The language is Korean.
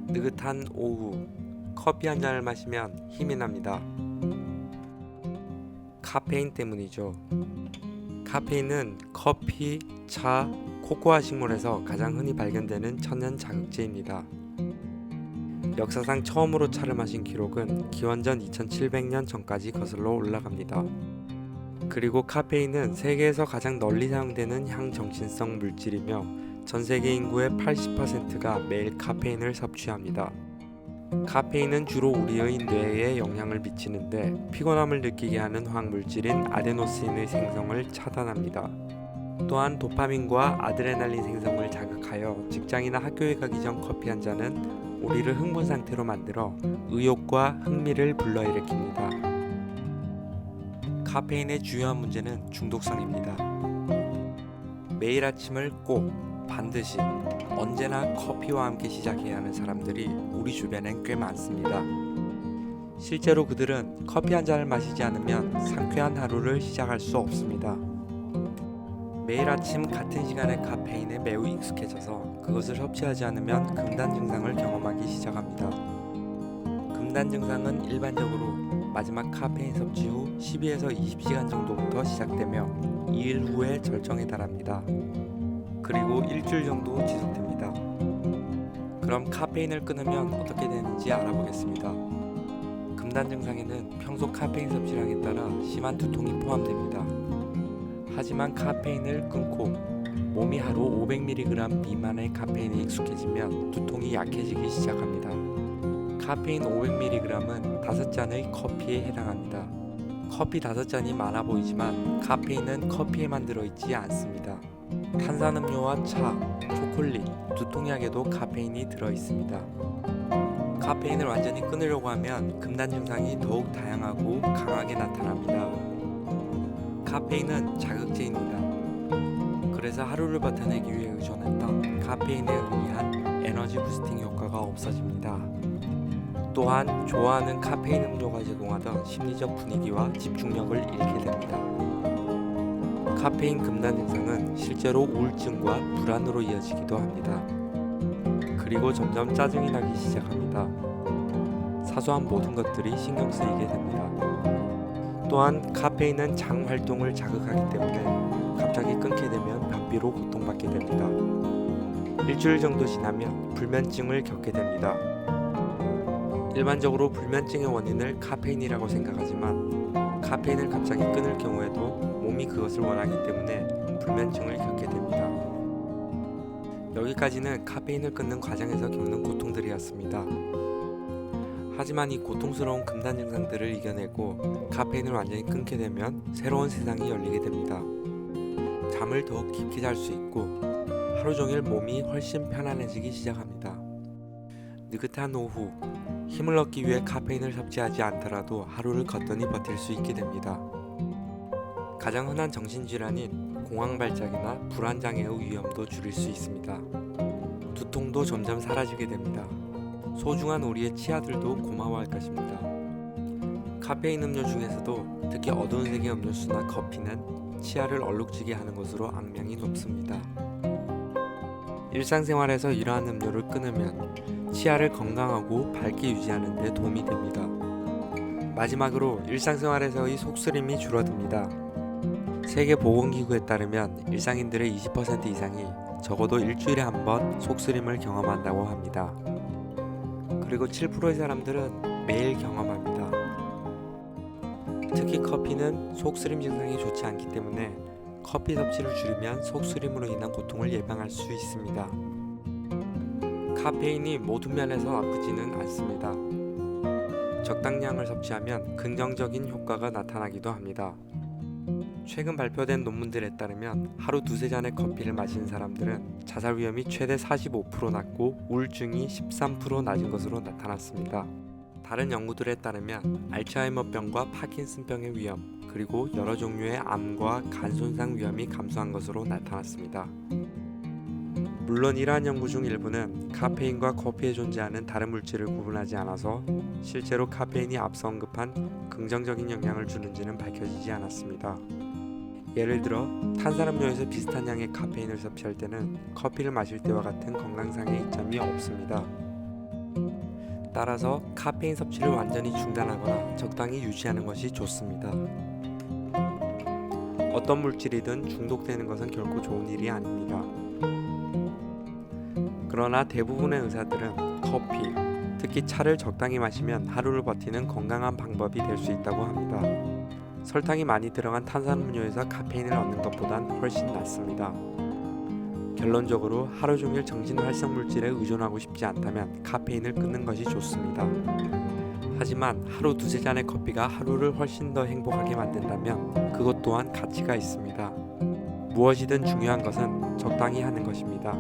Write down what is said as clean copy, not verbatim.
느긋한 오후, 커피 한 잔을 마시면 힘이 납니다. 카페인 때문이죠. 카페인은 커피, 차, 코코아 식물에서 가장 흔히 발견되는 천연 자극제입니다. 역사상 처음으로 차를 마신 기록은 기원전 2700년 전까지 거슬러 올라갑니다. 그리고 카페인은 세계에서 가장 널리 사용되는 향정신성 물질이며 전 세계 인구의 80%가 매일 카페인을 섭취합니다. 카페인은 주로 우리의 뇌에 영향을 미치는데 피곤함을 느끼게 하는 화학물질인 아데노신의 생성을 차단합니다. 또한 도파민과 아드레날린 생성을 자극하여 직장이나 학교에 가기 전 커피 한 잔은 우리를 흥분 상태로 만들어 의욕과 흥미를 불러일으킵니다. 카페인의 주요한 문제는 중독성입니다. 매일 아침을 꼭 반드시 언제나 커피와 함께 시작해야 하는 사람들이 우리 주변엔 꽤 많습니다. 실제로 그들은 커피 한 잔을 마시지 않으면 상쾌한 하루를 시작할 수 없습니다. 매일 아침 같은 시간에 카페인에 매우 익숙해져서 그것을 섭취하지 않으면 금단 증상을 경험하기 시작합니다. 금단 증상은 일반적으로 마지막 카페인 섭취 후 12에서 20시간 정도부터 시작되며 2일 후에 절정에 달합니다. 그리고 일주일 정도 지속됩니다. 그럼 카페인을 끊으면 어떻게 되는지 알아보겠습니다. 금단 증상에는 평소 카페인 섭취량에 따라 심한 두통이 포함됩니다. 하지만 카페인을 끊고 몸이 하루 500mg 미만의 카페인에 익숙해지면 두통이 약해지기 시작합니다. 카페인 500mg은 5잔의 커피에 해당합니다. 커피 5잔이 많아 보이지만 카페인은 커피에만 들어있지 않습니다. 탄산음료와 차, 초콜릿, 두통약에도 카페인이 들어있습니다. 카페인을 완전히 끊으려고 하면 금단 증상이 더욱 다양하고 강하게 나타납니다. 카페인은 자극제입니다. 그래서 하루를 버텨내기 위해 의존했던 카페인에 의한 에너지 부스팅 효과가 없어집니다. 또한 좋아하는 카페인 음료가 제공하던 심리적 분위기와 집중력을 잃게 됩니다. 카페인 금단 증상은 실제로 우울증과 불안으로 이어지기도 합니다. 그리고 점점 짜증이 나기 시작합니다. 사소한 모든 것들이 신경 쓰이게 됩니다. 또한 카페인은 장 활동을 자극하기 때문에 갑자기 끊게 되면 변비로 고통받게 됩니다. 일주일 정도 지나면 불면증을 겪게 됩니다. 일반적으로 불면증의 원인을 카페인이라고 생각하지만 카페인을 갑자기 끊을 경우에도 몸이 그것을 원하기 때문에 불면증을 겪게 됩니다. 여기까지는 카페인을 끊는 과정에서 겪는 고통들이었습니다. 하지만 이 고통스러운 금단 증상들을 이겨내고 카페인을 완전히 끊게 되면 새로운 세상이 열리게 됩니다. 잠을 더욱 깊게 잘 수 있고 하루 종일 몸이 훨씬 편안해지기 시작합니다. 느긋한 오후, 힘을 얻기 위해 카페인을 섭취하지 않더라도 하루를 거뜬히 버틸 수 있게 됩니다. 가장 흔한 정신질환인 공황발작이나 불안장애의 위험도 줄일 수 있습니다. 두통도 점점 사라지게 됩니다. 소중한 우리의 치아들도 고마워할 것입니다. 카페인 음료 중에서도 특히 어두운 색의 음료수나 커피는 치아를 얼룩지게 하는 것으로 악명이 높습니다. 일상생활에서 이러한 음료를 끊으면 치아를 건강하고 밝게 유지하는 데 도움이 됩니다. 마지막으로 일상생활에서의 속쓰림이 줄어듭니다. 세계보건기구에 따르면 일상인들의 20% 이상이 적어도 일주일에 한 번 속쓰림을 경험한다고 합니다. 그리고 7%의 사람들은 매일 경험합니다. 특히 커피는 속쓰림 증상이 좋지 않기 때문에 커피 섭취를 줄이면 속쓰림으로 인한 고통을 예방할 수 있습니다. 카페인이 모든 면에서 나쁘지는 않습니다. 적당량을 섭취하면 긍정적인 효과가 나타나기도 합니다. 최근 발표된 논문들에 따르면 하루 두세 잔의 커피를 마시는 사람들은 자살 위험이 최대 45% 낮고 우울증이 13% 낮은 것으로 나타났습니다. 다른 연구들에 따르면 알츠하이머병과 파킨슨병의 위험, 그리고 여러 종류의 암과 간 손상 위험이 감소한 것으로 나타났습니다. 물론 이러한 연구 중 일부는 카페인과 커피에 존재하는 다른 물질을 구분하지 않아서 실제로 카페인이 앞서 언급한 긍정적인 영향을 주는지는 밝혀지지 않았습니다. 예를 들어 탄산음료에서 비슷한 양의 카페인을 섭취할 때는 커피를 마실 때와 같은 건강상의 이점이 없습니다. 따라서 카페인 섭취를 완전히 중단하거나 적당히 유지하는 것이 좋습니다. 어떤 물질이든 중독되는 것은 결코 좋은 일이 아닙니다. 그러나 대부분의 의사들은 커피, 특히 차를 적당히 마시면 하루를 버티는 건강한 방법이 될 수 있다고 합니다. 설탕이 많이 들어간 탄산음료에서 카페인을 얻는 것보단 훨씬 낫습니다. 결론적으로 하루 종일 정신 활성 물질에 의존하고 싶지 않다면 카페인을 끊는 것이 좋습니다. 하지만 하루 두세 잔의 커피가 하루를 훨씬 더 행복하게 만든다면 그것 또한 가치가 있습니다. 무엇이든 중요한 것은 적당히 하는 것입니다.